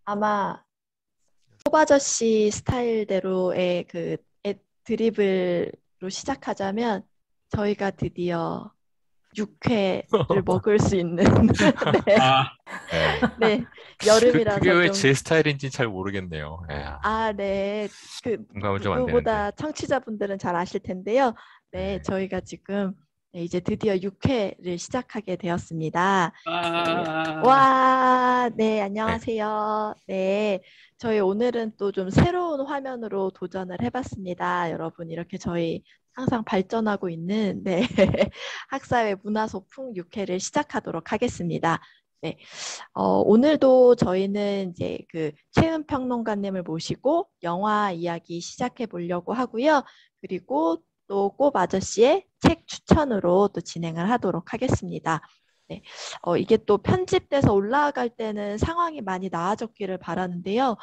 아마 호바저씨 스타일대로의 드리블로 시작하자면 저희가 드디어 6회를 먹을 수 있는 네, 아, 네. 네, 그게 여름이라서 왜 좀 제 스타일인지 잘 모르겠네요. 예, 네, 공감은 좀 안 되는데. 누구보다 청취자분들은 잘 아실 텐데요. 네, 네. 저희가 지금 네, 이제 드디어 6회를 시작하게 되었습니다. 네, 아, 와, 네, 네. 안녕하세요. 네, 저희 오늘은 또 좀 새로운 화면으로 도전을 해봤습니다. 여러분, 이렇게 저희 항상 발전하고 있는 네, 학사회 문화소풍 6회를 시작하도록 하겠습니다. 네, 오늘도 저희는 이제 그 최은 평론가님을 모시고 영화 이야기 시작해 보려고 하고요. 그리고 또 꼽 아저씨의 책 추천으로 또 진행을 하도록 하겠습니다. 네, 이게 또 편집돼서 올라갈 때는 상황이 많이 나아졌기를 바라는데요.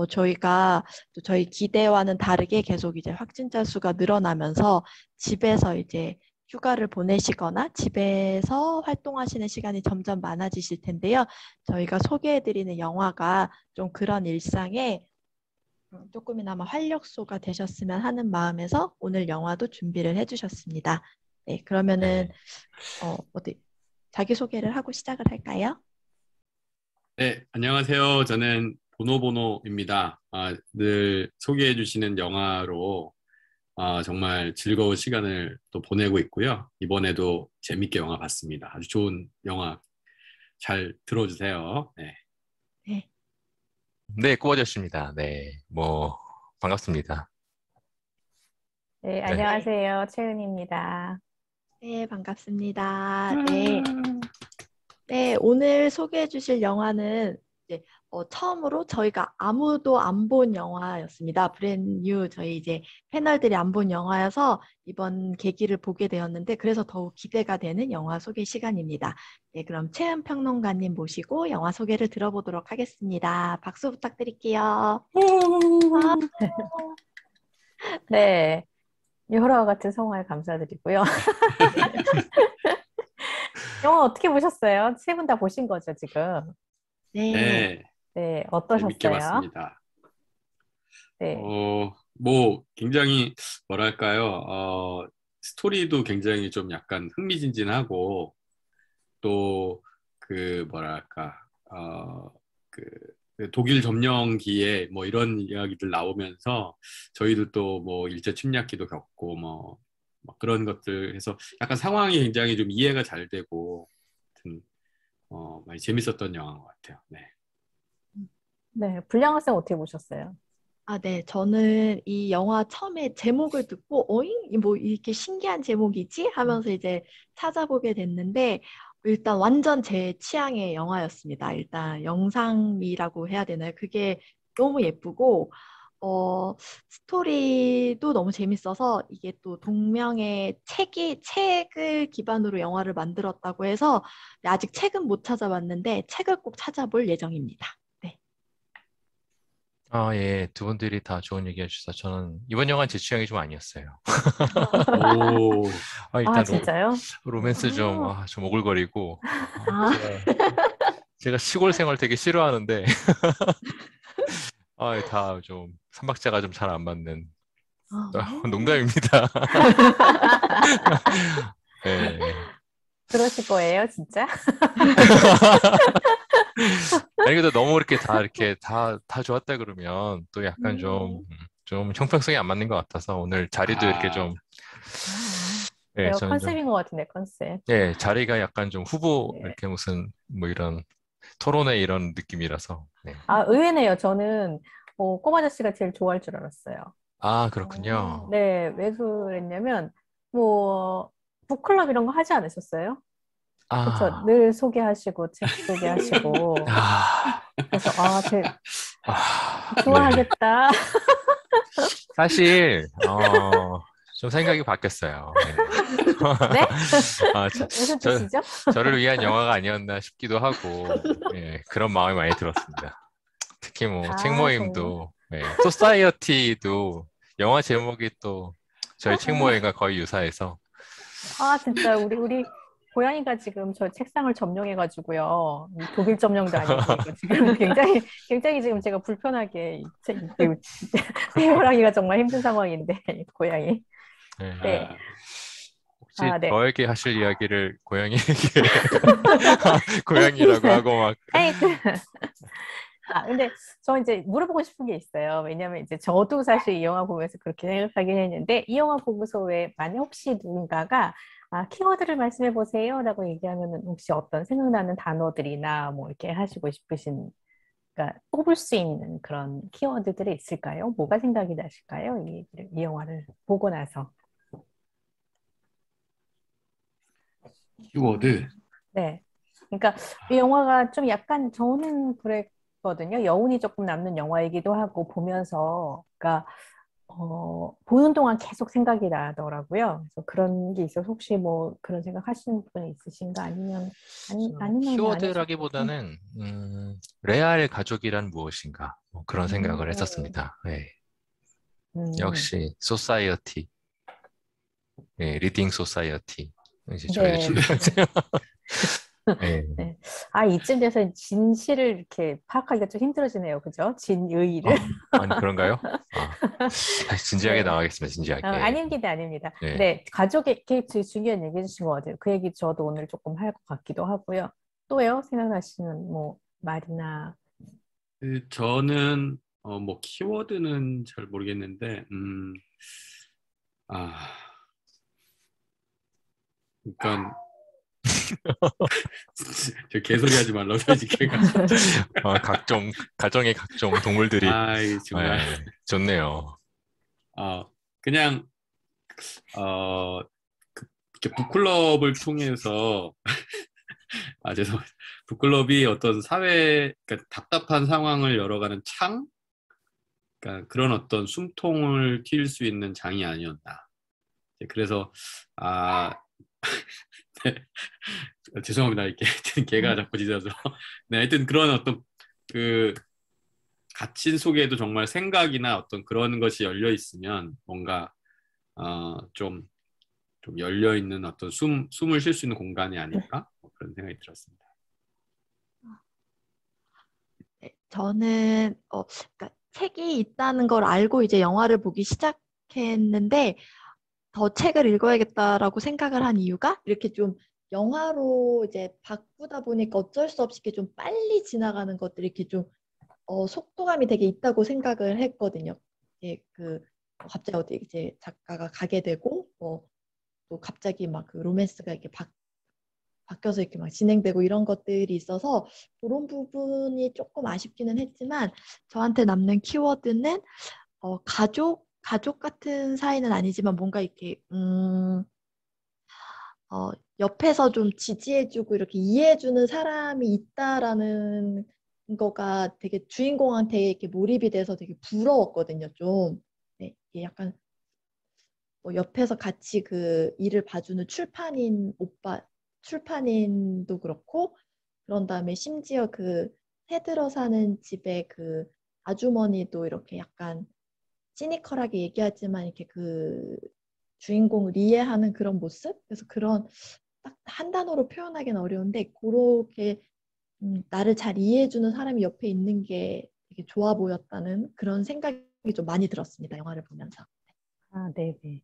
저희가 또 저희 기대와는 다르게 계속 이제 확진자 수가 늘어나면서 집에서 이제 휴가를 보내시거나 집에서 활동하시는 시간이 점점 많아지실 텐데요. 저희가 소개해드리는 영화가 좀 그런 일상에 조금이나마 활력소가 되셨으면 하는 마음에서 오늘 영화도 준비를 해주셨습니다. 네, 그러면은 네. 어디 자기소개를 하고 시작을 할까요? 네, 안녕하세요. 저는 보노보노입니다. 늘 소개해 주시는 영화로 정말 즐거운 시간을 또 보내고 있고요. 이번에도 재밌게 영화 봤습니다. 아주 좋은 영화 잘 들어주세요. 네. 네, 네, 꾸어졌습니다. 네, 뭐 반갑습니다. 네, 네. 네, 안녕하세요. 채은입니다. 네, 반갑습니다. 네. 네, 오늘 소개해 주실 영화는 이제 처음으로 저희가 아무도 안 본 영화였습니다. 브랜뉴 저희 이제 패널들이 안 본 영화여서 이번 계기를 보게 되었는데 그래서 더욱 기대가 되는 영화 소개 시간입니다. 네, 그럼 최은 평론가님 모시고 영화 소개를 들어보도록 하겠습니다. 박수 부탁드릴게요. 아, 네, 여러와 같은 성화에 감사드리고요. 영화 어떻게 보셨어요? 세 분 다 보신 거죠, 지금? 네, 네, 네, 재밌게 어떠셨어요? 봤습니다. 네, 뭐 굉장히 뭐랄까요? 스토리도 굉장히 좀 약간 흥미진진하고 또 그 뭐랄까 그 독일 점령기에 뭐 이런 이야기들 나오면서 저희도 또 뭐 일제 침략기도 겪고 뭐 그런 것들 해서 약간 상황이 굉장히 좀 이해가 잘 되고 하여튼 많이 재밌었던 영화인 것 같아요. 네. 네, 불량 학생 어떻게 보셨어요? 네. 저는 이 영화 처음에 제목을 듣고, 어잉? 뭐 이렇게 신기한 제목이지? 하면서 이제 찾아보게 됐는데, 일단 완전 제 취향의 영화였습니다. 일단 영상미라고 해야 되나요? 그게 너무 예쁘고, 스토리도 너무 재밌어서 이게 또 동명의 책을 기반으로 영화를 만들었다고 해서 아직 책은 못 찾아봤는데 책을 꼭 찾아볼 예정입니다. 네. 예, 두 분들이 다 좋은 얘기 해주셔서 저는 이번 영화는 제 취향이 좀 아니었어요. 오, 아, 일단 진짜요? 로맨스 좀, 아, 좀 오글거리고, 아, 제가 시골 생활 되게 싫어하는데, 다 좀, 삼박자가 좀 잘 안 맞는, 아. 농담입니다. 네. 그러실 거예요, 진짜? 아니, 근데 너무 이렇게 다 좋았다 그러면 또 약간 음. 좀 형평성이 안 맞는 것 같아서 오늘 자리도 이렇게 아, 좀, 아, 예, 내가 저는 좀, 컨셉인 것 같은데, 컨셉. 예, 자리가 약간 좀 후보, 네. 이렇게 무슨, 뭐 이런, 토론회 이런 느낌이라서, 네. 아, 의외네요. 저는 꼬마자씨가 제일 좋아할 줄 알았어요. 아, 어, 그렇군요. 네, 왜 그랬냐면, 뭐, 북클럽 이런 거 하지 않으셨어요? 그쵸. 아, 늘 소개하시고, 책 소개하시고. 아, 그래서, 제 네. 좋아하겠다. 사실, 좀 생각이 바뀌었어요. 네. 네? 아, 무슨 저, 뜻이죠? 저를 위한 영화가 아니었나 싶기도 하고, 예, 그런 마음이 많이 들었습니다. 특히 뭐, 책 아, 정말. 모임도, 예, 소사이어티도 영화 제목이 또 저희 책 모임과 거의 유사해서, 아, 진짜, 우리 고양이가 지금 저 책상을 점령해가지고요. 독일 점령도 아니고 이거 지금 굉장히 지금 제가 불편하게 이 호랑이가 정말 힘든 상황인데 고양이. 네. 네. 혹시 네. 저에게 하실 이야기를 고양이에게 고양이라고 하고 막 아니, 근데 저 이제 물어보고 싶은 게 있어요. 왜냐면 이제 저도 사실 이 영화 보면서 그렇게 생각하긴 했는데, 이 영화 보고서 왜 만약 혹시 누군가가 키워드를 말씀해 보세요라고 얘기하면은 혹시 어떤 생각나는 단어들이나 뭐 이렇게 하시고 싶으신, 그러니까 뽑을 수 있는 그런 키워드들이 있을까요? 뭐가 생각이 나실까요? 이 영화를 보고 나서. 키워드. 네. 그러니까 이 영화가 좀 약간 저는 그랬거든요. 여운이 조금 남는 영화이기도 하고 보면서, 그러니까 보는 동안 계속 생각이 나더라고요. 그래서 그런 게 있어서 혹시 뭐 그런 생각 하시는 분이 있으신가? 아니면 뭐 안 하셔도 되고. 키워드라기보다는 레알 가족이란 무엇인가 뭐 그런 생각을 음, 했었습니다. 네. 음, 역시 소사이어티, 네, 리딩 소사이어티 이제 저희도 네. 중요하죠. 네. 네. 이쯤 돼서 진실을 이렇게 파악하기가 좀 힘들어지네요. 그죠? 진의를. 아니 그런가요? 다시 진지하게 네. 나가겠습니다. 진지하게. 아닙니다, 아닙니다. 네. 네, 가족의 게 되게 중요한 얘기 해주신 것 같아요. 그 얘기 저도 오늘 조금 할 것 같기도 하고요. 또요? 생각나시는 뭐 말이나. 저는 뭐 키워드는 잘 모르겠는데, 아, 그러니까 저 개소리 하지 말라고 해야지 걔가. 가정의 각종 동물들이 아, 정말. 좋네요. 그냥 어, 이렇게 북클럽을 통해서 죄송합니다. 북클럽이 어떤 그러니까 답답한 상황을 열어가는 창, 그러니까 그런 어떤 숨통을 틔울 수 있는 장이 아니었나. 그래서 아 죄송합니다. 이렇게 하여튼 걔가 자꾸 짖어서. 네, 하여튼 그런 어떤 그 갇힌 속에도 정말 생각이나 어떤 그런 것이 열려 있으면 뭔가 좀 열려 있는 어떤 숨을 쉴 수 있는 공간이 아닐까? 뭐 그런 생각이 들었습니다. 네, 저는 그러니까 책이 있다는 걸 알고 이제 영화를 보기 시작했는데 더 책을 읽어야겠다라고 생각을 한 이유가 이렇게 좀 영화로 이제 바꾸다 보니까 어쩔 수 없이 이렇게 좀 빨리 지나가는 것들이 이렇게 좀 속도감이 되게 있다고 생각을 했거든요. 예, 갑자기 어디 이제 작가가 가게 되고 또 갑자기 막 그 로맨스가 이렇게 바뀌어서 이렇게 막 진행되고 이런 것들이 있어서 그런 부분이 조금 아쉽기는 했지만 저한테 남는 키워드는 가족 같은 사이는 아니지만 뭔가 이렇게 옆에서 좀 지지해주고 이렇게 이해해주는 사람이 있다라는 거가 되게 주인공한테 이렇게 몰입이 돼서 되게 부러웠거든요, 좀. 네, 이게 약간 옆에서 같이 그 일을 봐주는 출판인도 그렇고, 그런 다음에 심지어 새 들어 사는 집에 아주머니도 이렇게 약간 시니컬하게 얘기하지만 이렇게 주인공을 이해하는 그런 모습? 그래서 그런 딱 한 단어로 표현하기는 어려운데 그렇게 나를 잘 이해해주는 사람이 옆에 있는 게 되게 좋아 보였다는 그런 생각이 좀 많이 들었습니다. 영화를 보면서. 네네. 네.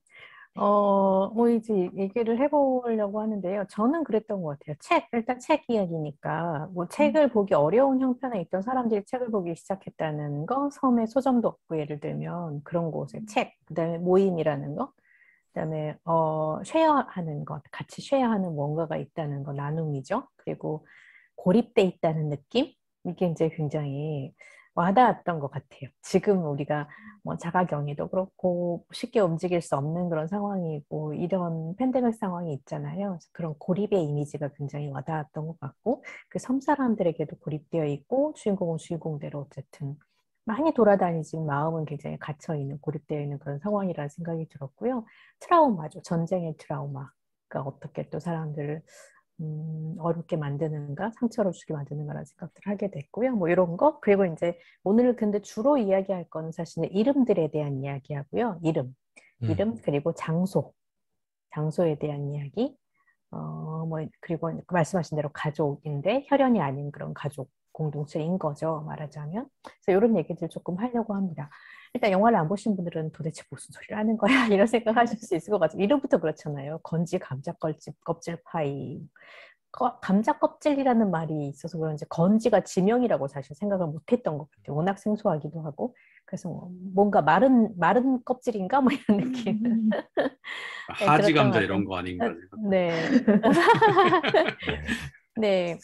뭐 이제 얘기를 해보려고 하는데요. 저는 그랬던 것 같아요. 일단 책 이야기니까, 뭐 책을 보기 어려운 형편에 있던 사람들이 책을 보기 시작했다는 거, 섬에 소점도 없고, 예를 들면, 그런 곳에 그다음에 모임이라는 거, 그다음에 쉐어하는 것, 같이 쉐어하는 뭔가가 있다는 거, 나눔이죠. 그리고 고립돼 있다는 느낌? 이게 이제 굉장히 와닿았던 것 같아요. 지금 우리가 뭐 자가격리도 그렇고 쉽게 움직일 수 없는 그런 상황이고 이런 팬데믹 상황이 있잖아요. 그래서 그런 고립의 이미지가 굉장히 와닿았던 것 같고 그 섬 사람들에게도 고립되어 있고 주인공은 주인공대로 어쨌든 많이 돌아다니지만 마음은 굉장히 갇혀있는 고립되어 있는 그런 상황이라는 생각이 들었고요. 트라우마죠. 전쟁의 트라우마가 어떻게 또 사람들을 어렵게 만드는가, 상처를 주게 만드는가라는 생각들을 하게 됐고요. 뭐 이런 거. 그리고 이제 오늘 근데 주로 이야기할 거는 사실 이름들에 대한 이야기하고요. 이름, 음. 그리고 장소에 대한 이야기. 그리고 말씀하신 대로 가족인데 혈연이 아닌 그런 가족 공동체인 거죠, 말하자면. 그래서 이런 얘기들 조금 하려고 합니다. 일단 영화를 안 보신 분들은 도대체 무슨 소리를 하는 거야? 이런 생각 하실 수 있을 것 같아요. 이름부터 그렇잖아요. 건지 감자 껍질 파이. 감자 껍질이라는 말이 있어서 그런지 건지가 지명이라고 사실 생각을 못했던 것 같아요. 워낙 생소하기도 하고. 그래서 뭔가 마른 껍질인가? 뭐 이런 느낌. 네, 하지 들었던 것 감자 같아요. 이런 거 아닌가 생각. 네. 네. 네.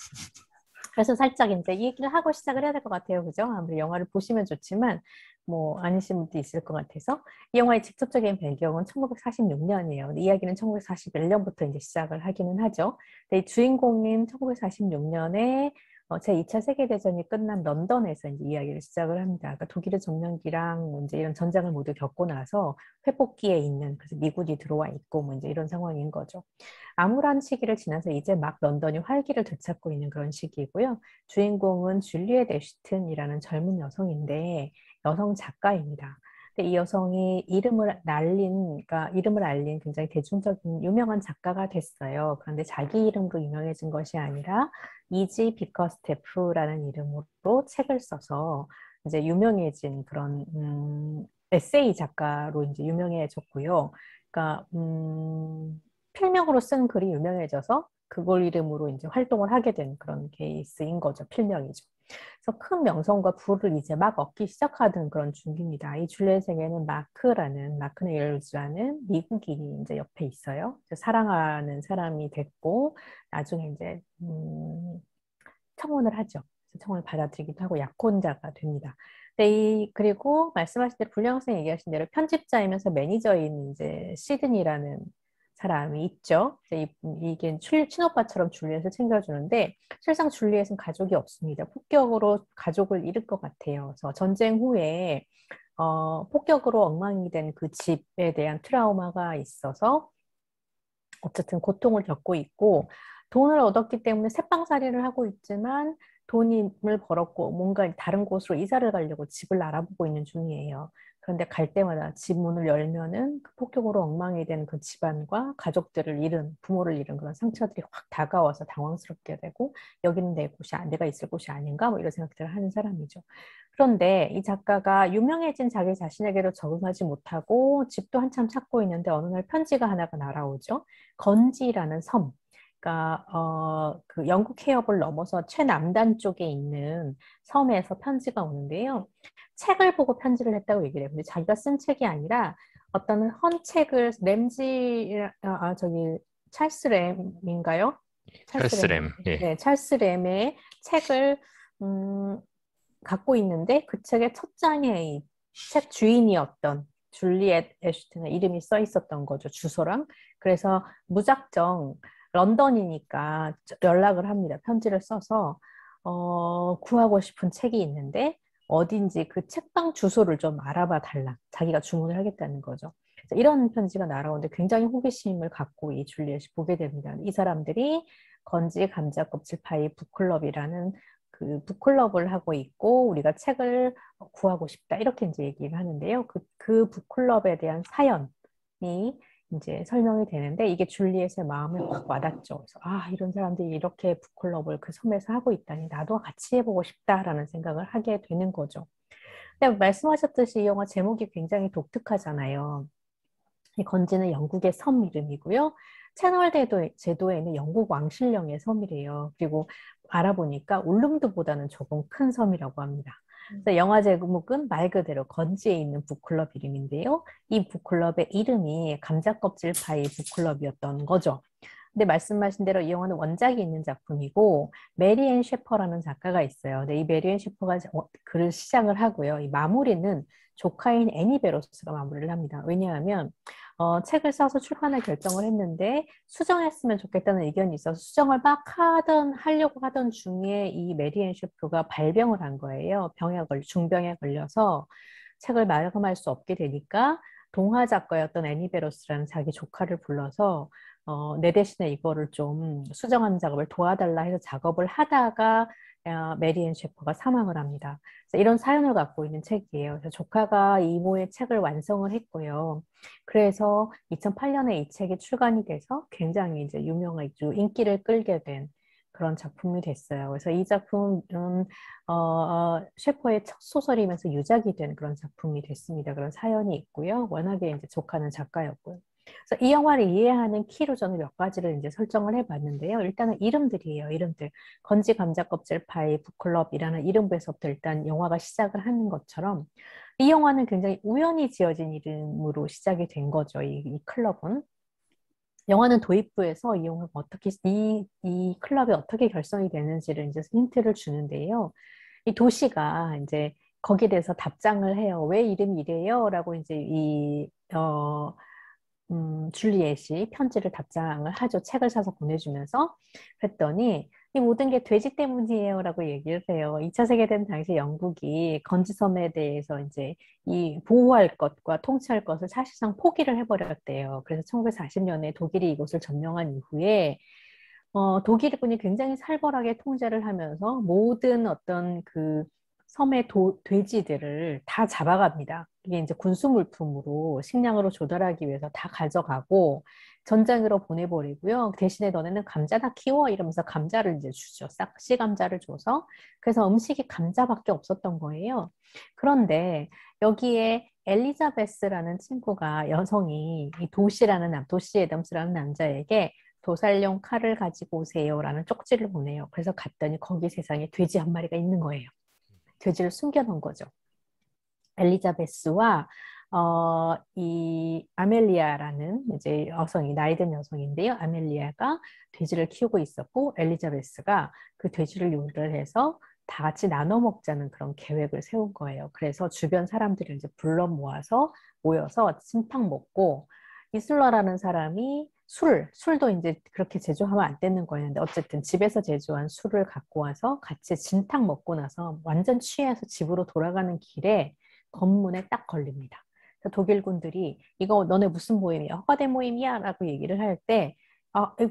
그래서 살짝 이제 이 얘기를 하고 시작을 해야 될 것 같아요. 그죠? 아무리 영화를 보시면 좋지만, 뭐, 아니신 분도 있을 것 같아서. 이 영화의 직접적인 배경은 1946년이에요. 이야기는 1941년부터 이제 시작을 하기는 하죠. 근데 이 주인공인 1946년에 제2차 세계대전이 끝난 런던에서 이제 이야기를 시작을 합니다. 그러니까 독일의 점령기랑 이제 이런 전장을 모두 겪고 나서 회복기에 있는, 그래서 미군이 들어와 있고, 뭐 이제 이런 상황인 거죠. 암울한 시기를 지나서 이제 막 런던이 활기를 되찾고 있는 그런 시기이고요. 주인공은 줄리엣 애쉬튼이라는 젊은 여성인데 여성 작가입니다. 근데 이 여성이 이름을 알린 굉장히 대중적인 유명한 작가가 됐어요. 그런데 자기 이름으로 유명해진 것이 아니라 이지 비커스테프라는 이름으로 책을 써서 이제 유명해진 그런 에세이 작가로 이제 유명해졌고요. 그러니까 필명으로 쓴 글이 유명해져서 그걸 이름으로 이제 활동을 하게 된 그런 케이스인 거죠. 필명이죠. 그래서 큰 명성과 부를 이제 막 얻기 시작하던 그런 중기입니다. 이 줄리엣에게는 마크는 열주라는 미국인이 이제 옆에 있어요. 사랑하는 사람이 됐고 나중에 이제 청혼을 하죠. 청혼을 받아들이기도 하고 약혼자가 됩니다. 그리고 말씀하신 대로 불량학생 얘기하신 대로 편집자이면서 매니저인 이제 시드니라는 사람이 있죠. 이게 친오빠처럼 줄리엣을 챙겨주는데 실상 줄리엣은 가족이 없습니다. 폭격으로 가족을 잃을 것 같아요. 그래서 전쟁 후에 폭격으로 엉망이 된 그 집에 대한 트라우마가 있어서 어쨌든 고통을 겪고 있고 돈을 얻었기 때문에 새빵살이를 하고 있지만 돈을 벌었고 뭔가 다른 곳으로 이사를 가려고 집을 알아보고 있는 중이에요. 그런데 갈 때마다 집 문을 열면은 그 폭격으로 엉망이 된 그 집안과 가족들을 잃은 부모를 잃은 그런 상처들이 확 다가와서 당황스럽게 되고 여기는 내가 있을 곳이 아닌가 뭐 이런 생각들을 하는 사람이죠. 그런데 이 작가가 유명해진 자기 자신에게도 적응하지 못하고 집도 한참 찾고 있는데 어느 날 편지가 하나가 날아오죠. 건지라는 섬. 그러니까 그 영국 해협을 넘어서 최남단 쪽에 있는 섬에서 편지가 오는데요. 책을 보고 편지를 했다고 얘기를 해요. 근데 자기가 쓴 책이 아니라 어떤 헌 책을 찰스 램인가요? 찰스 램. 예. 네, 찰스 램의 책을 갖고 있는데 그 책의 첫 장에 이 책 주인이었던 줄리엣 애쉬튼의 이름이 써 있었던 거죠. 주소랑. 그래서 무작정 런던이니까 연락을 합니다. 편지를 써서 구하고 싶은 책이 있는데 어딘지 그 책방 주소를 좀 알아봐 달라. 자기가 주문을 하겠다는 거죠. 그래서 이런 편지가 날아오는데 굉장히 호기심을 갖고 이 줄리엣이 보게 됩니다. 이 사람들이 건지 감자 껍질 파이 북클럽이라는 그 북클럽을 하고 있고 우리가 책을 구하고 싶다 이렇게 이제 얘기를 하는데요. 그 북클럽에 대한 사연이 이제 설명이 되는데 이게 줄리엣의 마음에 확 와닿죠. 그래서 이런 사람들이 이렇게 북클럽을 그 섬에서 하고 있다니 나도 같이 해보고 싶다라는 생각을 하게 되는 거죠. 근데 말씀하셨듯이 이 영화 제목이 굉장히 독특하잖아요. 이 건지는 영국의 섬 이름이고요. 채널 제도에는 영국 왕실령의 섬이래요. 그리고 알아보니까 울릉도보다는 조금 큰 섬이라고 합니다. 그래서 영화 제목은 말 그대로 건지에 있는 북클럽 이름인데요. 이 북클럽의 이름이 감자껍질 파이 북클럽이었던 거죠. 근데 말씀하신 대로 이 영화는 원작이 있는 작품이고 메리앤 셰퍼라는 작가가 있어요. 근데 이 메리앤 셰퍼가 글을 시작을 하고요. 이 마무리는 조카인 애니 베로스가 마무리를 합니다. 왜냐하면 책을 써서 출판을 결정을 했는데 수정했으면 좋겠다는 의견이 있어서 수정을 막 하려고 하던 중에 이 메리앤 셰퍼가 발병을 한 거예요. 중병에 걸려서 책을 마감할 수 없게 되니까 동화 작가였던 애니 베로스라는 자기 조카를 불러서 내 대신에 이거를 좀 수정하는 작업을 도와달라 해서 작업을 하다가 메리앤 셰퍼가 사망을 합니다. 그래서 이런 사연을 갖고 있는 책이에요. 그래서 조카가 이모의 책을 완성을 했고요. 그래서 2008년에 이 책이 출간이 돼서 굉장히 이제 유명하고 인기를 끌게 된 그런 작품이 됐어요. 그래서 이 작품은 셰퍼의 첫 소설이면서 유작이 된 그런 작품이 됐습니다. 그런 사연이 있고요. 워낙에 이제 조카는 작가였고요. 그래서 이 영화를 이해하는 키로 저는 몇 가지를 이제 설정을 해봤는데요. 일단은 이름들이에요. 이름들. 건지 감자 껍질 파이 북클럽이라는 이름부에서부터 일단 영화가 시작을 하는 것처럼 이 영화는 굉장히 우연히 지어진 이름으로 시작이 된 거죠. 이 클럽은. 영화는 도입부에서 이 영화가 어떻게 이 클럽이 어떻게 결성이 되는지를 이제 힌트를 주는데요. 이 도시가 이제 거기에 대해서 답장을 해요. 왜 이름이 이래요? 라고 이제 줄리엣이 편지를 답장을 하죠. 책을 사서 보내주면서. 그랬더니 이 모든 게 돼지 때문이에요 라고 얘기를 해요. 2차 세계대전 당시 영국이 건지섬에 대해서 이제 이 보호할 것과 통치할 것을 사실상 포기를 해버렸대요. 그래서 1940년에 독일이 이곳을 점령한 이후에 독일군이 굉장히 살벌하게 통제를 하면서 모든 어떤 그 섬의 돼지들을 다 잡아갑니다. 이게 이제 군수물품으로 식량으로 조달하기 위해서 다 가져가고 전장으로 보내버리고요. 대신에 너네는 감자나 키워 이러면서 감자를 이제 주죠. 싹씨 감자를 줘서. 그래서 음식이 감자밖에 없었던 거예요. 그런데 여기에 엘리자베스라는 친구가 여성이 이 도시 애덤스라는 남자에게 도살용 칼을 가지고 오세요라는 쪽지를 보내요. 그래서 갔더니 거기 세상에 돼지 한 마리가 있는 거예요. 돼지를 숨겨놓은 거죠. 엘리자베스와 이 아멜리아라는 이제 여성이 나이 든 여성인데요. 아멜리아가 돼지를 키우고 있었고 엘리자베스가 그 돼지를 요리를 해서 다 같이 나눠 먹자는 그런 계획을 세운 거예요. 그래서 주변 사람들을 이제 불러 모여서 찜닭 먹고 이슬러라는 사람이 술도 이제 그렇게 제조하면 안 되는 거였는데 어쨌든 집에서 제조한 술을 갖고 와서 같이 진탕 먹고 나서 완전 취해서 집으로 돌아가는 길에 검문에 딱 걸립니다. 독일군들이 이거 너네 무슨 모임이야? 허가된 모임이야? 라고 얘기를 할 때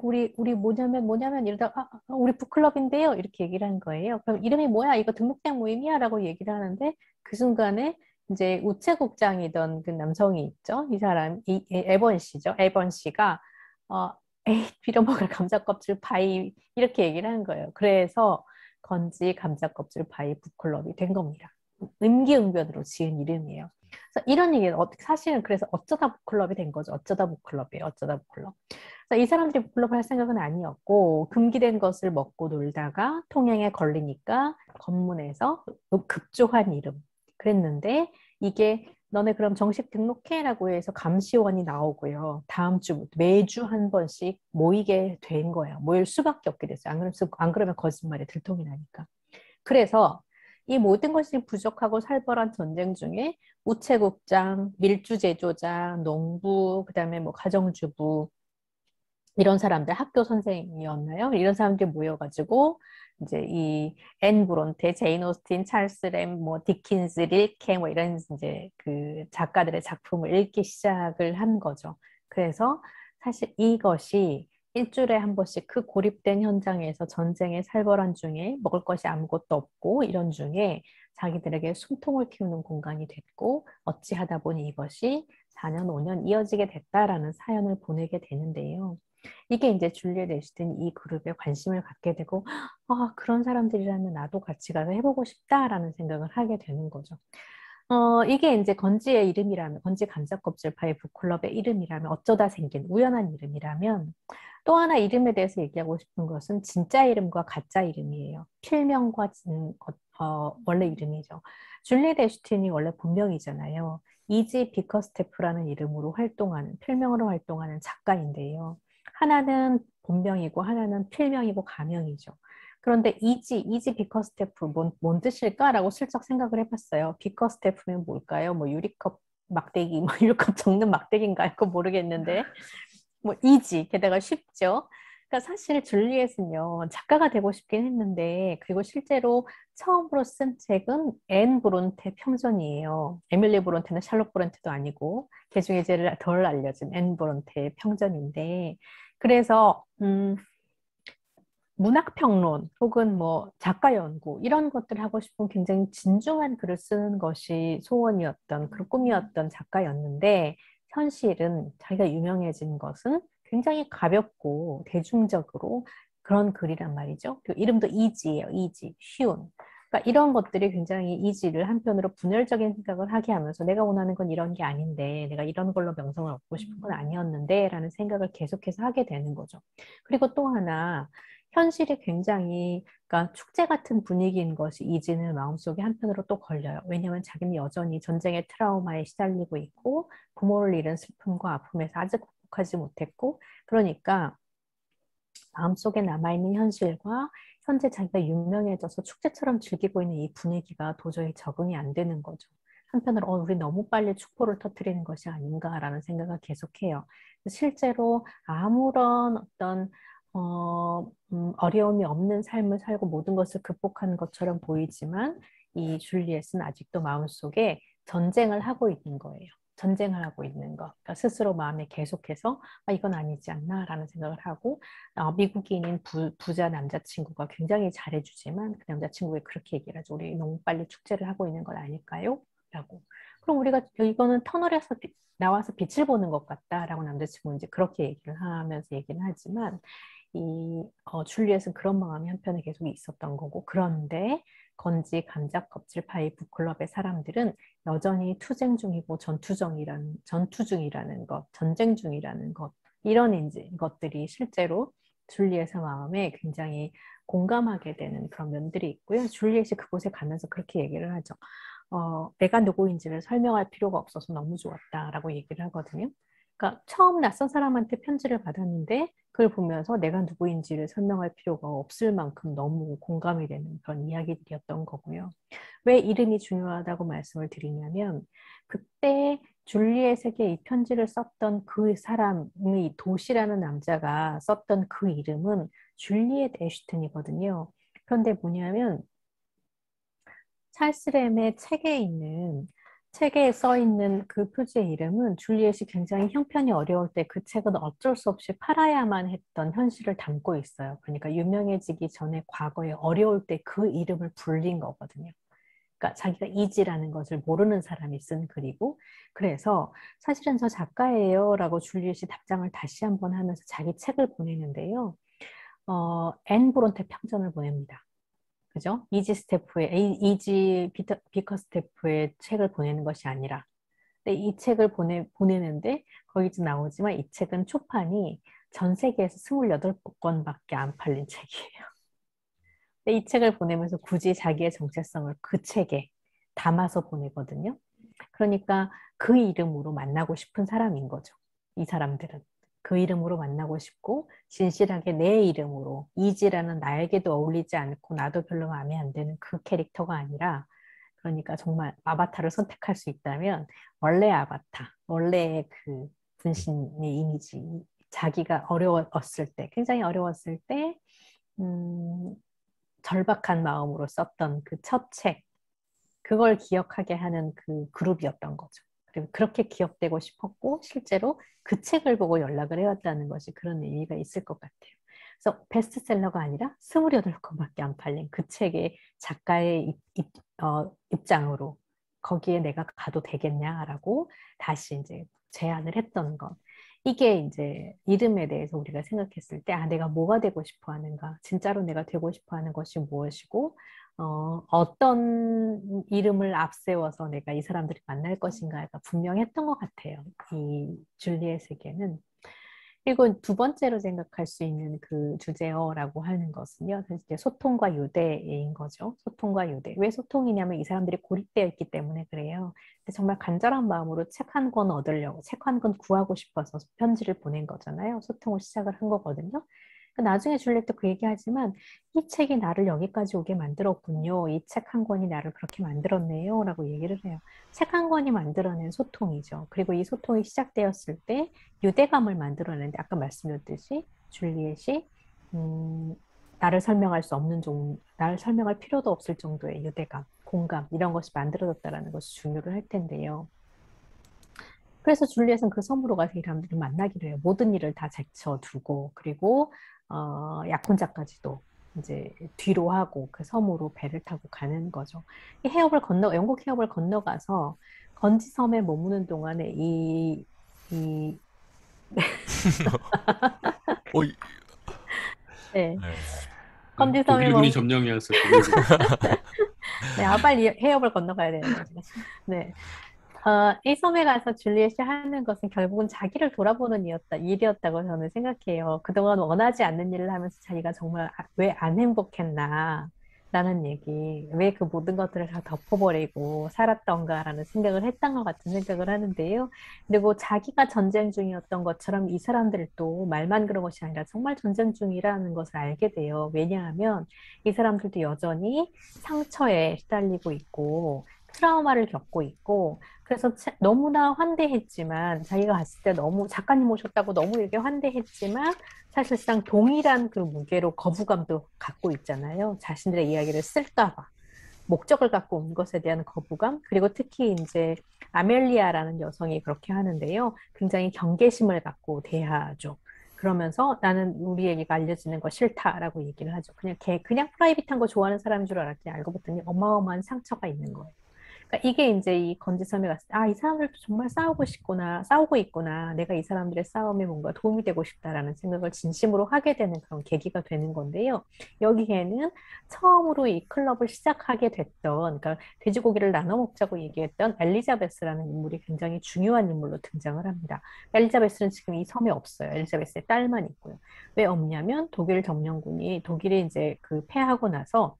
우리 뭐냐면 이러다가 우리 북클럽인데요. 이렇게 얘기를 한 거예요. 그럼 이름이 뭐야? 이거 등록된 모임이야? 라고 얘기를 하는데 그 순간에 이제 우체국장이던 그 남성이 있죠. 이 사람, 에번 씨죠. 에번 씨가 에이, 빌어먹을 감자껍질 파이 이렇게 얘기를 한 거예요. 그래서 건지 감자껍질 파이 북클럽이 된 겁니다. 임기응변으로 지은 이름이에요. 그래서 이런 얘기는 사실은 그래서 어쩌다 북클럽이 된 거죠. 어쩌다 북클럽이에요. 어쩌다 북클럽. 그래서 이 사람들이 북클럽을 할 생각은 아니었고 금기된 것을 먹고 놀다가 통행에 걸리니까 검문에서 급조한 이름 그랬는데 이게 너네 그럼 정식 등록해라고 해서 감시원이 나오고요. 다음 주 매주 한 번씩 모이게 된 거예요. 모일 수밖에 없게 됐어요. 안 그러면 거짓말이 들통이 나니까. 그래서 이 모든 것이 부족하고 살벌한 전쟁 중에 우체국장, 밀주 제조장, 농부, 그다음에 뭐 가정주부 이런 사람들 학교 선생이었나요? 이런 사람들이 모여가지고 이제 이 앤 브론테, 제인 오스틴, 찰스 램, 뭐 디킨스, 릴케 뭐 이런 이제 그 작가들의 작품을 읽기 시작을 한 거죠. 그래서 사실 이것이 일주일에 한 번씩 그 고립된 현장에서 전쟁의 살벌한 중에 먹을 것이 아무것도 없고 이런 중에 자기들에게 숨통을 키우는 공간이 됐고 어찌하다 보니 이것이 4년, 5년 이어지게 됐다라는 사연을 보내게 되는데요. 이게 이제 줄리엣 에스틴이 이 그룹에 관심을 갖게 되고 그런 사람들이라면 나도 같이 가서 해보고 싶다라는 생각을 하게 되는 거죠. 이게 이제 건지의 이름이라면, 건지 감자껍질 파이 북클럽의 이름이라면, 어쩌다 생긴 우연한 이름이라면, 또 하나 이름에 대해서 얘기하고 싶은 것은 진짜 이름과 가짜 이름이에요. 필명과 원래 이름이죠. 줄리엣 에스틴이 원래 본명이잖아요. 이지 비커스테프라는 이름으로 필명으로 활동하는 작가인데요. 하나는 본명이고 하나는 필명이고 가명이죠. 그런데 이지 비커스테프 뭔 뜻일까라고 슬쩍 생각을 해봤어요. 비커스테프는 뭘까요? 뭐 유리컵 막대기, 뭐 유리컵 적는 막대기인가요? 그거 모르겠는데 뭐 이지 게다가 쉽죠. 그러니까 사실 줄리엣은요 작가가 되고 싶긴 했는데 그리고 실제로 처음으로 쓴 책은 앤 브론테 평전이에요. 에밀리 브론테는 샬롯 브론테도 아니고 그중에 제일 덜 알려진 앤 브론테의 평전인데 그래서 문학평론 혹은 뭐 작가 연구 이런 것들을 하고 싶은 굉장히 진중한 글을 쓰는 것이 소원이었던 그런 꿈이었던 작가였는데 현실은 자기가 유명해진 것은 굉장히 가볍고 대중적으로 그런 글이란 말이죠. 그 이름도 이지예요. 이지, 쉬운. 그러니까 이런 것들이 굉장히 이지를 한편으로 분열적인 생각을 하게 하면서 내가 원하는 건 이런 게 아닌데 내가 이런 걸로 명성을 얻고 싶은 건 아니었는데 라는 생각을 계속해서 하게 되는 거죠. 그리고 또 하나 현실이 굉장히 그러니까 축제 같은 분위기인 것이 이지는 마음속에 한편으로 또 걸려요. 왜냐하면 자기는 여전히 전쟁의 트라우마에 시달리고 있고 부모를 잃은 슬픔과 아픔에서 아직 극복하지 못했고 그러니까 마음속에 남아있는 현실과 현재 자기가 유명해져서 축제처럼 즐기고 있는 이 분위기가 도저히 적응이 안 되는 거죠. 한편으로 우리 너무 빨리 축포를 터뜨리는 것이 아닌가라는 생각을 계속해요. 실제로 아무런 어떤 어려움이 없는 삶을 살고 모든 것을 극복하는 것처럼 보이지만 이 줄리엣은 아직도 마음속에 전쟁을 하고 있는 거예요. 전쟁을 하고 있는 거. 그러니까 스스로 마음에 계속해서 이건 아니지 않나 라는 생각을 하고 미국인인 부자 남자친구가 굉장히 잘해주지만 그 남자친구가 그렇게 얘기를 하죠. 우리 너무 빨리 축제를 하고 있는 건 아닐까요? 라고. 그럼 우리가 이거는 터널에서 나와서 빛을 보는 것 같다라고 남자친구는 이제 그렇게 얘기를 하면서 얘기를 하지만 줄리엣은 그런 마음이 한편에 계속 있었던 거고 그런데 건지 감자 껍질 파이 북클럽의 사람들은 여전히 투쟁 중이고 전투 중이라는 것, 전쟁 중이라는 것 이런 것들이 실제로 줄리엣의 마음에 굉장히 공감하게 되는 그런 면들이 있고요. 줄리엣이 그곳에 가면서 그렇게 얘기를 하죠. 내가 누구인지를 설명할 필요가 없어서 너무 좋았다라고 얘기를 하거든요. 그러니까 처음 낯선 사람한테 편지를 받았는데 그걸 보면서 내가 누구인지를 설명할 필요가 없을 만큼 너무 공감이 되는 그런 이야기들이었던 거고요. 왜 이름이 중요하다고 말씀을 드리냐면 그때 줄리엣에게 이 편지를 썼던 그 사람의 도시라는 남자가 썼던 그 이름은 줄리엣 애쉬튼이거든요. 그런데 뭐냐면 찰스 램의 책에 써 있는 그 표지의 이름은 줄리엣이 굉장히 형편이 어려울 때 그 책은 어쩔 수 없이 팔아야만 했던 현실을 담고 있어요. 그러니까 유명해지기 전에 과거에 어려울 때 그 이름을 불린 거거든요. 그러니까 자기가 이지라는 것을 모르는 사람이 쓴 글이고 그래서 사실은 저 작가예요 라고 줄리엣이 답장을 다시 한번 하면서 자기 책을 보내는데요. 앤 브론테 평전을 보냅니다. 그죠? 이지 비커 스태프의 책을 보내는 것이 아니라. 근데 이 책을 보내는데 거기 좀 나오지만 이 책은 초판이 전 세계에서 28권밖에 안 팔린 책이에요. 근데 이 책을 보내면서 굳이 자기의 정체성을 그 책에 담아서 보내거든요. 그러니까 그 이름으로 만나고 싶은 사람인 거죠. 이 사람들은. 그 이름으로 만나고 싶고 진실하게 내 이름으로 이지라는 나에게도 어울리지 않고 나도 별로 마음에 안 드는 그 캐릭터가 아니라 그러니까 정말 아바타를 선택할 수 있다면 원래 아바타, 원래의 그 분신의 이미지 자기가 어려웠을 때 굉장히 어려웠을 때 절박한 마음으로 썼던 그 첫 책 그걸 기억하게 하는 그 그룹이었던 거죠. 그리고 그렇게 기억되고 싶었고 실제로 그 책을 보고 연락을 해왔다는 것이 그런 의미가 있을 것 같아요. 그래서 베스트셀러가 아니라 28권밖에 안 팔린 그 책의 작가의 입장으로 거기에 내가 가도 되겠냐라고 다시 이제 제안을 했던 것. 이게 이제 이름에 대해서 우리가 생각했을 때, 내가 뭐가 되고 싶어 하는가? 진짜로 내가 되고 싶어 하는 것이 무엇이고, 어떤 이름을 앞세워서 내가 이 사람들이 만날 것인가가 분명했던 것 같아요. 이 줄리엣에게는. 그리고 두 번째로 생각할 수 있는 그 주제어라고 하는 것은요. 이제 소통과 유대인 거죠. 소통과 유대. 왜 소통이냐면 이 사람들이 고립되어 있기 때문에 그래요. 근데 정말 간절한 마음으로 책 한 권 얻으려고, 책 한 권 구하고 싶어서 편지를 보낸 거잖아요. 소통을 시작을 한 거거든요. 나중에 줄리엣도 그 얘기하지만 이 책이 나를 여기까지 오게 만들었군요. 이 책 한 권이 나를 그렇게 만들었네요. 라고 얘기를 해요. 책 한 권이 만들어낸 소통이죠. 그리고 이 소통이 시작되었을 때 유대감을 만들어내는데 아까 말씀드렸듯이 줄리엣이 나를 설명할 수 없는 나를 설명할 필요도 없을 정도의 유대감, 공감 이런 것이 만들어졌다는 것이 중요를 할 텐데요. 그래서 줄리엣은 그 섬으로 가서 이 사람들을 만나기로 해요. 모든 일을 다 제쳐두고, 그리고 약혼자까지도 이제 뒤로 하고 그 섬으로 배를 타고 가는 거죠. 이 해협을 건너, 영국 해협을 건너가서 건지섬에 머무는 동안에 이, 어, 이- 네, 네. 건지섬에 독일군이 점령해서 독일군. 네, 빨리 해협을 건너가야 되는 거죠. 네. 이 섬에 가서 줄리엣이 하는 것은 결국은 자기를 돌아보는 일이었다고 저는 생각해요. 그동안 원하지 않는 일을 하면서 자기가 정말 왜 안 행복했나, 라는 얘기, 왜 그 모든 것들을 다 덮어버리고 살았던가라는 생각을 했던 것 같은 생각을 하는데요. 그리고 자기가 전쟁 중이었던 것처럼 이 사람들도 말만 그런 것이 아니라 정말 전쟁 중이라는 것을 알게 돼요. 왜냐하면 이 사람들도 여전히 상처에 시달리고 있고, 트라우마를 겪고 있고, 그래서 너무나 환대했지만, 자기가 갔을 때 너무, 작가님 오셨다고 너무 이렇게 환대했지만, 사실상 동일한 그 무게로 거부감도 갖고 있잖아요. 자신들의 이야기를 쓸까 봐. 목적을 갖고 온 것에 대한 거부감, 그리고 특히 이제 아멜리아라는 여성이 그렇게 하는데요. 굉장히 경계심을 갖고 대하죠. 그러면서 나는 우리 얘기가 알려지는 거 싫다라고 얘기를 하죠. 그냥 프라이빗한 거 좋아하는 사람인 줄 알았더니 알고 봤더니 어마어마한 상처가 있는 거예요. 그러니까 이게 이제 이 건지섬에 갔을 때, 이 사람들도 정말 싸우고 있구나. 내가 이 사람들의 싸움에 뭔가 도움이 되고 싶다라는 생각을 진심으로 하게 되는 그런 계기가 되는 건데요. 여기에는 처음으로 이 클럽을 시작하게 됐던, 그러니까 돼지고기를 나눠 먹자고 얘기했던 엘리자베스라는 인물이 굉장히 중요한 인물로 등장을 합니다. 엘리자베스는 지금 이 섬에 없어요. 엘리자베스의 딸만 있고요. 왜 없냐면 독일 점령군이 독일이 이제 그 패하고 나서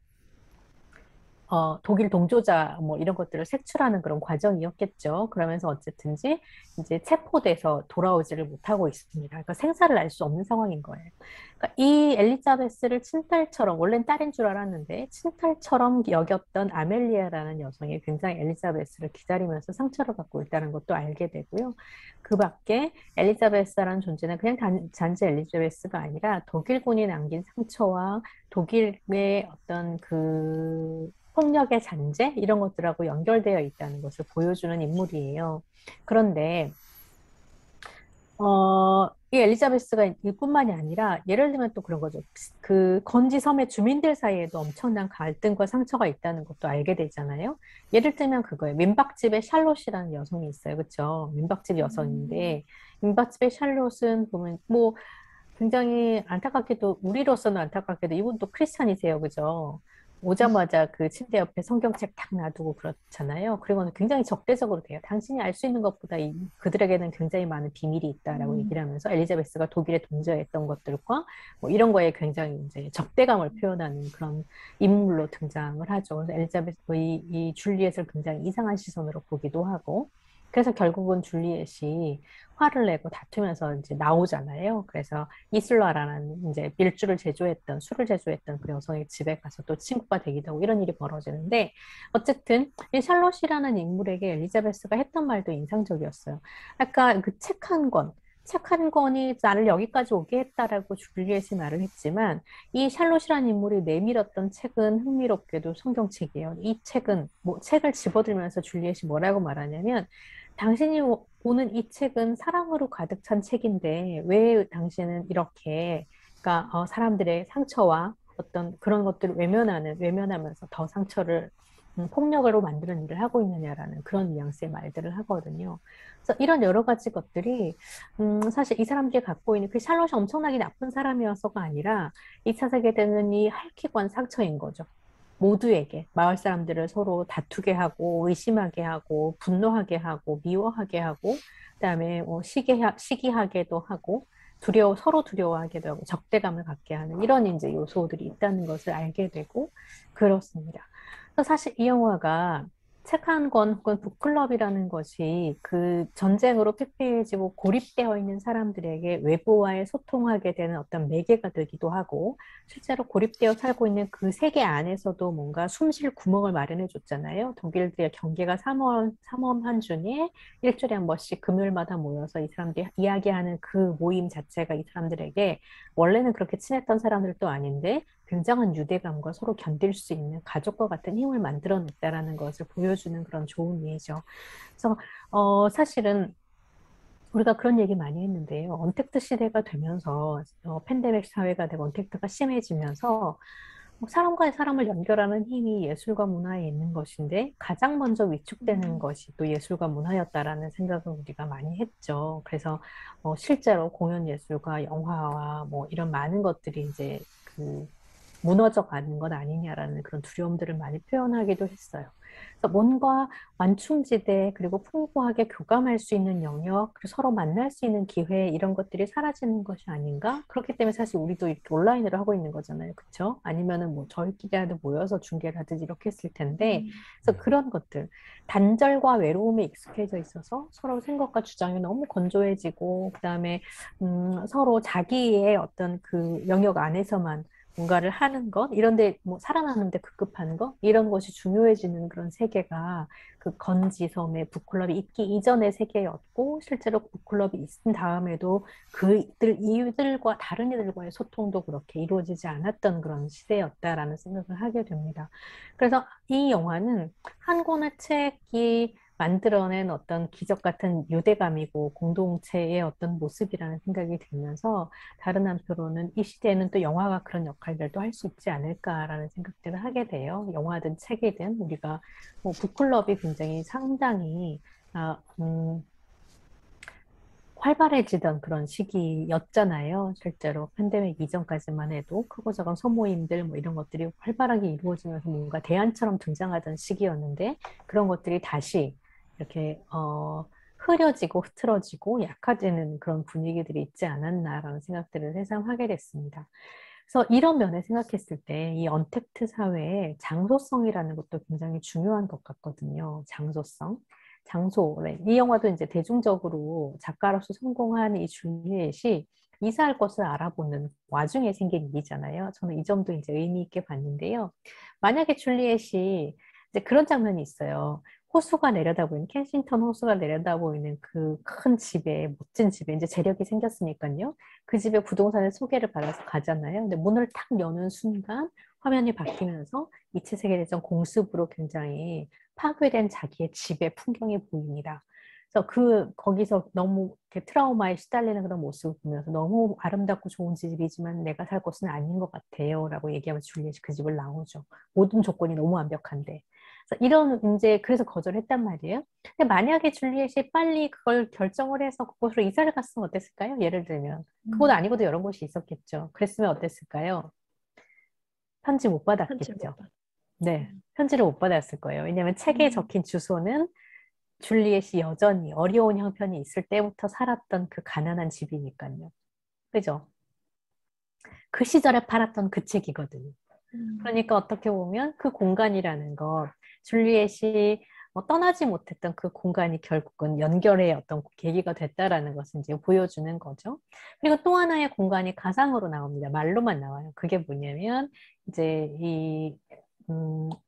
독일 동조자 뭐 이런 것들을 색출하는 그런 과정이었겠죠. 그러면서 어쨌든지 이제 체포돼서 돌아오지를 못하고 있습니다. 그러니까 생사를 알 수 없는 상황인 거예요. 그러니까 이 엘리자베스를 친딸처럼, 원래는 딸인 줄 알았는데 친딸처럼 여겼던 아멜리아라는 여성이 굉장히 엘리자베스를 기다리면서 상처를 받고 있다는 것도 알게 되고요. 그 밖에 엘리자베스라는 존재는 그냥 단지 엘리자베스가 아니라 독일군이 남긴 상처와 독일의 어떤 그 폭력의 잔재 이런 것들하고 연결되어 있다는 것을 보여주는 인물이에요. 그런데 이 엘리자베스가 이뿐만이 아니라 예를 들면 또 그런 거죠. 그 건지 섬의 주민들 사이에도 엄청난 갈등과 상처가 있다는 것도 알게 되잖아요. 예를 들면 그거예요. 민박집에 샬롯이라는 여성이 있어요. 그렇죠? 민박집 여성인데 민박집의 샬롯은 보면 뭐 굉장히 안타깝게도 우리로서는 안타깝게도 이분도 크리스찬이세요. 그죠? 오자마자 그 침대 옆에 성경책 탁 놔두고 그렇잖아요. 그리고는 굉장히 적대적으로 돼요. 당신이 알 수 있는 것보다 그들에게는 굉장히 많은 비밀이 있다라고 얘기를 하면서 엘리자베스가 독일에 동조했던 것들과 뭐 이런 거에 굉장히 이제 적대감을 표현하는 그런 인물로 등장을 하죠. 그래서 이 줄리엣을 굉장히 이상한 시선으로 보기도 하고 그래서 결국은 줄리엣이 화를 내고 다투면서 이제 나오잖아요. 그래서 이슬라라는 이제 술을 제조했던 그 여성의 집에 가서 또 친구가 되기도 하고 이런 일이 벌어지는데 어쨌든 이 샬롯이라는 인물에게 엘리자베스가 했던 말도 인상적이었어요. 아까 그 책 한 권이 나를 여기까지 오게 했다라고 줄리엣이 말을 했지만 이 샬롯이라는 인물이 내밀었던 책은 흥미롭게도 성경책이에요. 이 책은 뭐 책을 집어들면서 줄리엣이 뭐라고 말하냐면 당신이 보는 이 책은 사랑으로 가득 찬 책인데 왜 당신은 이렇게 그러니까 사람들의 상처와 어떤 그런 것들을 외면하면서 더 상처를 폭력으로 만드는 일을 하고 있느냐라는 그런 뉘앙스의 말들을 하거든요. 그래서 이런 여러 가지 것들이 사실 이 사람들이 갖고 있는 그 샬롯이 엄청나게 나쁜 사람이어서가 아니라 2차 세계대전은 이 핥히고 한 상처인 거죠. 모두에게 마을 사람들을 서로 다투게 하고 의심하게 하고 분노하게 하고 미워하게 하고 그다음에 시기하게도 하고 서로 두려워하게도 하고 적대감을 갖게 하는 이런 이제 요소들이 있다는 것을 알게 되고 그렇습니다. 그래서 사실 이 영화가 책 한 권 혹은 북클럽이라는 것이 그 전쟁으로 피폐해지고 고립되어 있는 사람들에게 외부와의 소통하게 되는 어떤 매개가 되기도 하고 실제로 고립되어 살고 있는 그 세계 안에서도 뭔가 숨쉴 구멍을 마련해 줬잖아요. 독일들의 경계가 삼엄한 중에 일주일에 한 번씩 금요일마다 모여서 이 사람들이 이야기하는 그 모임 자체가 이 사람들에게 원래는 그렇게 친했던 사람들도 아닌데 굉장한 유대감과 서로 견딜 수 있는 가족과 같은 힘을 만들어냈다라는 것을 보여주는 그런 좋은 예죠. 그래서 사실은 우리가 그런 얘기 많이 했는데요. 언택트 시대가 되면서 팬데믹 사회가 되고 언택트가 심해지면서 사람과 사람을 연결하는 힘이 예술과 문화에 있는 것인데 가장 먼저 위축되는 것이 또 예술과 문화였다라는 생각을 우리가 많이 했죠. 그래서 실제로 공연 예술과 영화와 뭐 이런 많은 것들이 이제 그 무너져 가는 것 아니냐라는 그런 두려움들을 많이 표현하기도 했어요. 그래서 뭔가 완충지대 그리고 풍부하게 교감할 수 있는 영역 그리고 서로 만날 수 있는 기회 이런 것들이 사라지는 것이 아닌가? 그렇기 때문에 사실 우리도 이렇게 온라인으로 하고 있는 거잖아요. 그렇죠? 아니면은 뭐 저희끼리라도 모여서 중계를 하든지 이렇게 했을 텐데 그래서 그런 것들 단절과 외로움에 익숙해져 있어서 서로 생각과 주장이 너무 건조해지고 그다음에 서로 자기의 어떤 그 영역 안에서만 뭔가를 하는 것, 이런데 뭐 살아나는데 급급한 것, 이런 것이 중요해지는 그런 세계가 그 건지섬의 북클럽이 있기 이전의 세계였고, 실제로 북클럽이 있은 다음에도 그들 이들과 다른 이들과의 소통도 그렇게 이루어지지 않았던 그런 시대였다라는 생각을 하게 됩니다. 그래서 이 영화는 한 권의 책이 만들어낸 어떤 기적 같은 유대감이고 공동체의 어떤 모습이라는 생각이 들면서 다른 한편으로는 이 시대에는 또 영화가 그런 역할들도 할 수 있지 않을까라는 생각들을 하게 돼요. 영화든 책이든 우리가 뭐 북클럽이 굉장히 상당히 아, 활발해지던 그런 시기였잖아요. 실제로 팬데믹 이전까지만 해도 크고 작은 소모임들 뭐 이런 것들이 활발하게 이루어지면서 뭔가 대안처럼 등장하던 시기였는데 그런 것들이 다시 이렇게 흐려지고 흐트러지고 약화되는 그런 분위기들이 있지 않았나라는 생각들을 새삼 하게 됐습니다. 그래서 이런 면에 생각했을 때 이 언택트 사회의 장소성이라는 것도 굉장히 중요한 것 같거든요. 장소성. 장소. 네. 이 영화도 이제 대중적으로 작가로서 성공한 이 줄리엣이 이사할 곳을 알아보는 와중에 생긴 일이잖아요. 저는 이 점도 이제 의미 있게 봤는데요. 만약에 줄리엣이 이제 그런 장면이 있어요. 호수가 내려다보이는 켄싱턴 호수가 내려다보이는 그 큰 집에 멋진 집에 이제 재력이 생겼으니까요. 그 집에 부동산을 소개를 받아서 가잖아요. 근데 문을 탁 여는 순간 화면이 바뀌면서 2차 세계대전 공습으로 굉장히 파괴된 자기의 집의 풍경이 보입니다. 그래서 거기서 너무 이렇게 트라우마에 시달리는 그런 모습을 보면서 너무 아름답고 좋은 집이지만 내가 살 곳은 아닌 것 같아요. 라고 얘기하면서 줄리엣이 그 집을 나오죠. 모든 조건이 너무 완벽한데. 그래서 이런 이제 그래서 거절했단 말이에요. 근데 만약에 줄리엣이 빨리 그걸 결정을 해서 그곳으로 이사를 갔으면 어땠을까요? 예를 들면 그곳 아니고도 여러 곳이 있었겠죠. 그랬으면 어땠을까요? 편지 못 편지 못 받았겠죠. 받. 네, 편지를 못 받았을 거예요. 왜냐하면 책에 음, 적힌 주소는 줄리엣이 여전히 어려운 형편이 있을 때부터 살았던 그 가난한 집이니까요. 그죠? 그 시절에 팔았던 그 책이거든요. 그러니까 어떻게 보면 그 공간이라는 것, 줄리엣이 떠나지 못했던 그 공간이 결국은 연결의 어떤 계기가 됐다라는 것을 이제 보여주는 거죠. 그리고 또 하나의 공간이 가상으로 나옵니다. 말로만 나와요. 그게 뭐냐면 이제 이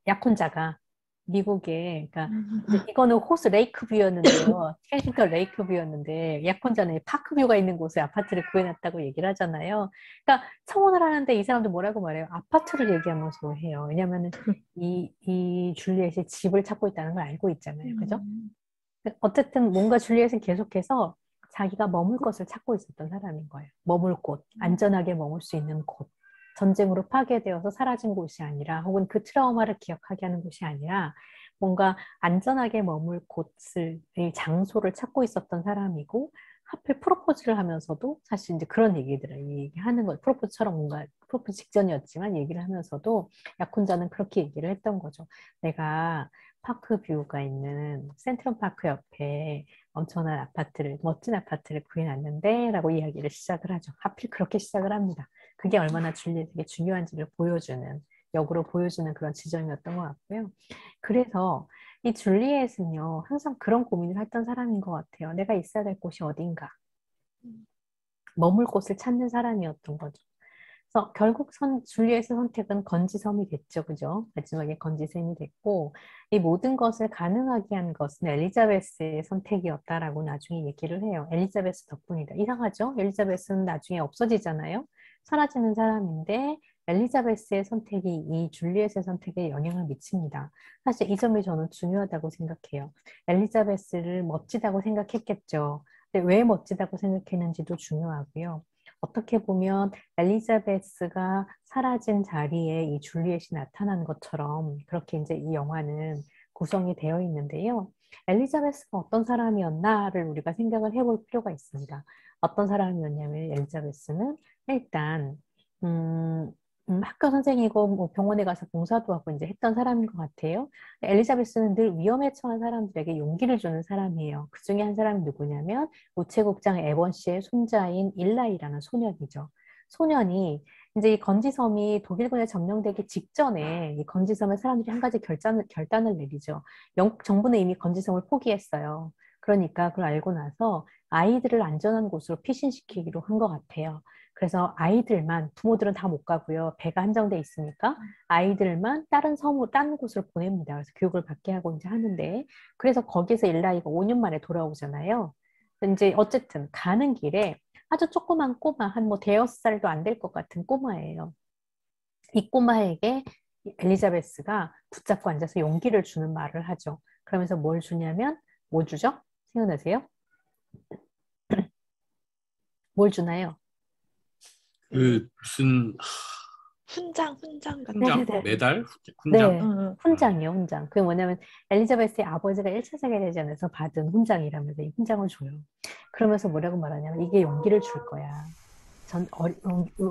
약혼자가 미국에 그러니까 이제 이거는 호수 레이크뷰였는데요. 켄싱턴 레이크뷰였는데 약혼자는 파크뷰가 있는 곳에 아파트를 구해놨다고 얘기를 하잖아요. 그러니까 청혼을 하는데 이 사람도 뭐라고 말해요? 아파트를 얘기하면서 해요. 왜냐면은 이 줄리엣이 집을 찾고 있다는 걸 알고 있잖아요. 그죠? 어쨌든 뭔가 줄리엣은 계속해서 자기가 머물 것을 찾고 있었던 사람인 거예요. 머물 곳, 안전하게 머물 수 있는 곳. 전쟁으로 파괴되어서 사라진 곳이 아니라 혹은 그 트라우마를 기억하게 하는 곳이 아니라 뭔가 안전하게 머물 곳을, 이 장소를 찾고 있었던 사람이고 하필 프로포즈를 하면서도 사실 이제 그런 얘기들을 얘기하는 거예요. 프로포즈처럼 뭔가 프로포즈 직전이었지만 얘기를 하면서도 약혼자는 그렇게 얘기를 했던 거죠. 내가 파크뷰가 있는 센트럴 파크 옆에 엄청난 아파트를, 멋진 아파트를 구해놨는데 라고 이야기를 시작을 하죠. 하필 그렇게 시작을 합니다. 그게 얼마나 줄리엣에게 중요한지를 보여주는, 역으로 보여주는 그런 지점이었던 것 같고요. 그래서 이 줄리엣은요, 항상 그런 고민을 했던 사람인 것 같아요. 내가 있어야 될 곳이 어딘가. 머물 곳을 찾는 사람이었던 거죠. 그래서 결국 줄리엣의 선택은 건지섬이 됐죠. 그죠? 마지막에 건지섬이 됐고, 이 모든 것을 가능하게 한 것은 엘리자베스의 선택이었다라고 나중에 얘기를 해요. 엘리자베스 덕분이다. 이상하죠? 엘리자베스는 나중에 없어지잖아요. 사라지는 사람인데, 엘리자베스의 선택이 이 줄리엣의 선택에 영향을 미칩니다. 사실 이 점이 저는 중요하다고 생각해요. 엘리자베스를 멋지다고 생각했겠죠. 근데 왜 멋지다고 생각했는지도 중요하고요. 어떻게 보면 엘리자베스가 사라진 자리에 이 줄리엣이 나타난 것처럼 그렇게 이제 이 영화는 구성이 되어 있는데요. 엘리자베스가 어떤 사람이었나를 우리가 생각을 해볼 필요가 있습니다. 어떤 사람이었냐면 엘리자베스는 일단 음, 학교 선생이고 뭐 병원에 가서 봉사도 하고 이제 했던 사람인 것 같아요. 엘리자베스는 늘 위험에 처한 사람들에게 용기를 주는 사람이에요. 그 중에 한 사람이 누구냐면 우체국장 에번 씨의 손자인 일라이라는 소년이죠. 소년이 이제 이 건지섬이 독일군에 점령되기 직전에 이 건지섬의 사람들이 한 가지 결단을 내리죠. 영국 정부는 이미 건지섬을 포기했어요. 그러니까 그걸 알고 나서 아이들을 안전한 곳으로 피신시키기로 한 것 같아요. 그래서 아이들만, 부모들은 다 못 가고요. 배가 한정돼 있으니까 아이들만 다른 섬으로, 다른 곳으로 보냅니다. 그래서 교육을 받게 하고 이제 하는데, 그래서 거기서 일라이가 5년 만에 돌아오잖아요. 이제 어쨌든 가는 길에 아주 조그만 꼬마, 한 뭐 대여섯 살도 안 될 것 같은 꼬마예요. 이 꼬마에게 엘리자베스가 붙잡고 앉아서 용기를 주는 말을 하죠. 그러면서 뭘 주냐면, 뭐 주죠? 생각나세요? 뭘 주나요? 그 무슨 훈장 같은 훈장? 거. 메달? 훈장? 네, 응, 훈장이요, 훈장. 그게 뭐냐면 엘리자베스의 아버지가 1차 세계대전에서 받은 훈장이라면서 이 훈장을 줘요. 그러면서 뭐라고 말하냐면 이게 용기를 줄 거야.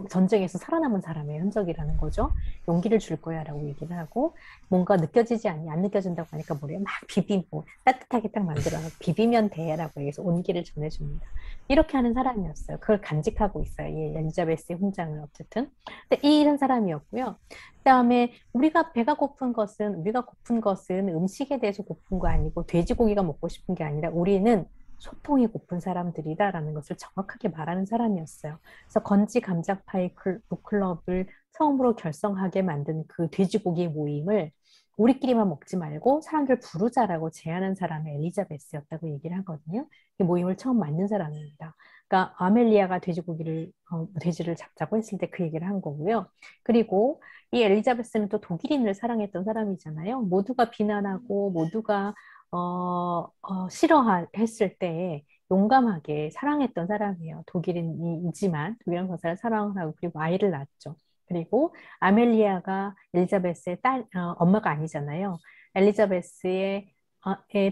전쟁에서 살아남은 사람의 흔적이라는 거죠. 용기를 줄 거야 라고 얘기를 하고 뭔가 느껴지지 않니? 안 느껴진다고 하니까 뭐래요? 막 비비고 따뜻하게 딱 만들어서 비비면 돼 라고 해서 온기를 전해줍니다. 이렇게 하는 사람이었어요. 그걸 간직하고 있어요. 이 엘리자베스의 훈장을 어쨌든. 근데 이런 사람이었고요. 그다음에 우리가 고픈 것은 음식에 대해서 고픈 거 아니고 돼지고기가 먹고 싶은 게 아니라 우리는 소통이 고픈 사람들이다라는 것을 정확하게 말하는 사람이었어요. 그래서 건지 감자파이 북클럽을 처음으로 결성하게 만든 그 돼지고기 모임을 우리끼리만 먹지 말고 사람들 부르자라고 제안한 사람이 엘리자베스였다고 얘기를 하거든요. 이 모임을 처음 만든 사람입니다. 그러니까 아멜리아가 돼지를 잡자고 했을 때 그 얘기를 한 거고요. 그리고 이 엘리자베스는 또 독일인을 사랑했던 사람이잖아요. 모두가 비난하고 모두가 싫어했을 때 용감하게 사랑했던 사람이에요. 독일인이지만 독일한 거사를 사랑을 하고 그리고 아이를 낳았죠. 그리고 아멜리아가 엘리자베스의 엄마가 아니잖아요. 엘리자베스의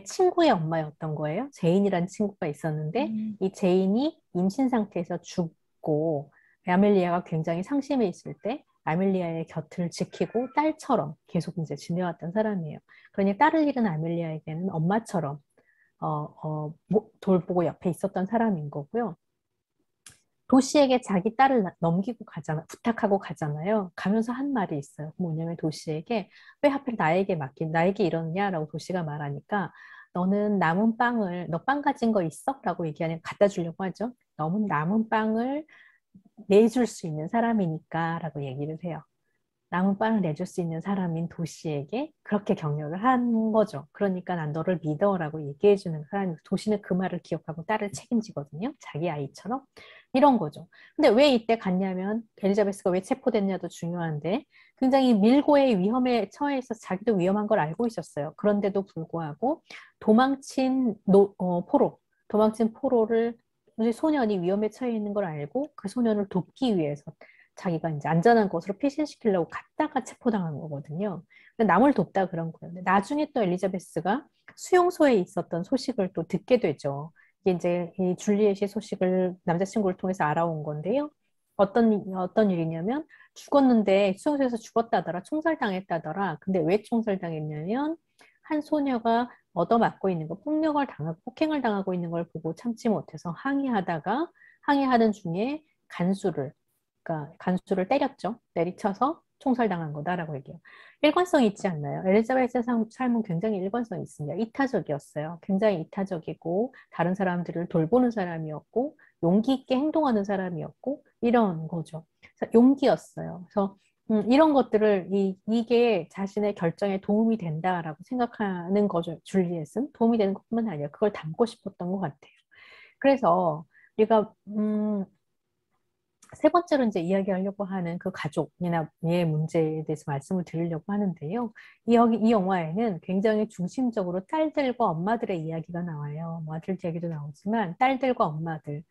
친구의 엄마였던 거예요. 제인이라는 친구가 있었는데 이 제인이 임신 상태에서 죽고 아멜리아가 굉장히 상심해 있을 때 아멜리아의 곁을 지키고 딸처럼 계속 이제 지내왔던 사람이에요. 그러니 딸을 잃은 아멜리아에게는 엄마처럼 돌보고 옆에 있었던 사람인 거고요. 도시에게 자기 딸을 넘기고 부탁하고 가잖아요. 가면서 한 말이 있어요. 뭐냐면 도시에게 왜 하필 나에게 이러느냐라고 도시가 말하니까 너는 너 빵 가진 거 있어? 라고 얘기하면 갖다 주려고 하죠. 너는 남은 빵을 내줄 수 있는 사람이니까 라고 얘기를 해요. 남은 빵을 내줄 수 있는 사람인 도시에게 그렇게 격려를 한 거죠. 그러니까 난 너를 믿어라고 얘기해주는 사람이 도시는 그 말을 기억하고 딸을 책임지거든요. 자기 아이처럼. 이런 거죠. 근데 왜 이때 갔냐면 엘리자베스가 왜 체포됐냐도 중요한데 굉장히 밀고의 위험에 처해 있어서 자기도 위험한 걸 알고 있었어요. 그런데도 불구하고 도망친 포로를 소년이 위험에 처해 있는 걸 알고 그 소년을 돕기 위해서 자기가 이제 안전한 곳으로 피신시키려고 갔다가 체포당한 거거든요. 남을 돕다 그런 거예요. 근데 나중에 또 엘리자베스가 수용소에 있었던 소식을 또 듣게 되죠. 이게 이제 이 줄리엣의 소식을 남자친구를 통해서 알아온 건데요. 어떤 일이냐면 죽었는데 수용소에서 죽었다더라. 총살당했다더라. 근데 왜 총살당했냐면 한 소녀가 얻어맞고 있는 거, 폭행을 당하고 있는 걸 보고 참지 못해서 항의하던 중에 그러니까 간수를 때렸죠. 내리쳐서 총살당한 거다라고 얘기해요. 일관성이 있지 않나요? 엘리자베스의 삶은 굉장히 일관성이 있습니다. 이타적이었어요. 굉장히 이타적이고 다른 사람들을 돌보는 사람이었고 용기 있게 행동하는 사람이었고 이런 거죠. 그래서 용기였어요. 그래서 이런 것들을 이게 자신의 결정에 도움이 된다라고 생각하는 거죠. 줄리엣은 도움이 되는 것뿐만 아니라 그걸 담고 싶었던 것 같아요. 그래서 우리가 세 번째로 이제 이야기하려고 하는 그 가족이나 의 문제에 대해서 말씀을 드리려고 하는데요. 이 영화에는 굉장히 중심적으로 딸들과 엄마들의 이야기가 나와요. 뭐 아들 이야기도 나오지만 딸들과 엄마들.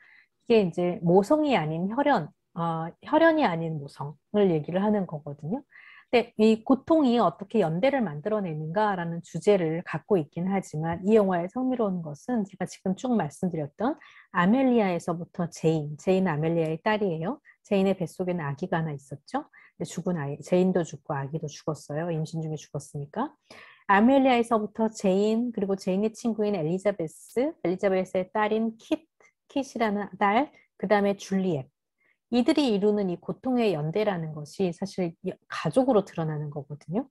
이게 이제 모성이 아닌 혈연이 아닌 모성을 얘기를 하는 거거든요. 근데 이 고통이 어떻게 연대를 만들어내는가라는 주제를 갖고 있긴 하지만 이 영화의 흥미로운 것은 제가 지금 쭉 말씀드렸던 아멜리아에서부터 제인 아멜리아의 딸이에요. 제인의 뱃속에는 아기가 하나 있었죠. 죽은 아이, 제인도 죽고 아기도 죽었어요. 임신 중에 죽었으니까. 아멜리아에서부터 제인, 그리고 제인의 친구인 엘리자베스의 딸인 킷이라는 딸, 그 다음에 줄리엣. 이들이 이루는 이 고통의 연대라는 것이 사실 가족으로 드러나는 거거든요.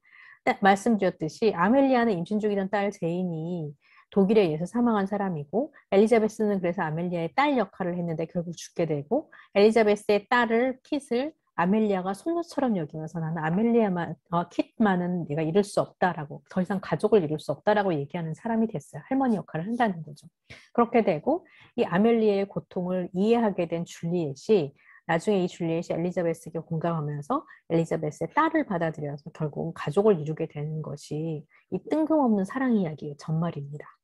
말씀드렸듯이 아멜리아는 임신 중이던 딸 제인이 독일에 의해서 사망한 사람이고 엘리자베스는 그래서 아멜리아의 딸 역할을 했는데 결국 죽게 되고 엘리자베스의 딸을 킷을 아멜리아가 손녀처럼 여기면서 나는 킷만은 내가 이룰 수 없다라고 더 이상 가족을 이룰 수 없다라고 얘기하는 사람이 됐어요. 할머니 역할을 한다는 거죠. 그렇게 되고 이 아멜리아의 고통을 이해하게 된 줄리엣이 나중에 이 줄리엣이 엘리자베스에게 공감하면서 엘리자베스의 딸을 받아들여서 결국 가족을 이루게 되는 것이 이 뜬금없는 사랑 이야기의 전말입니다.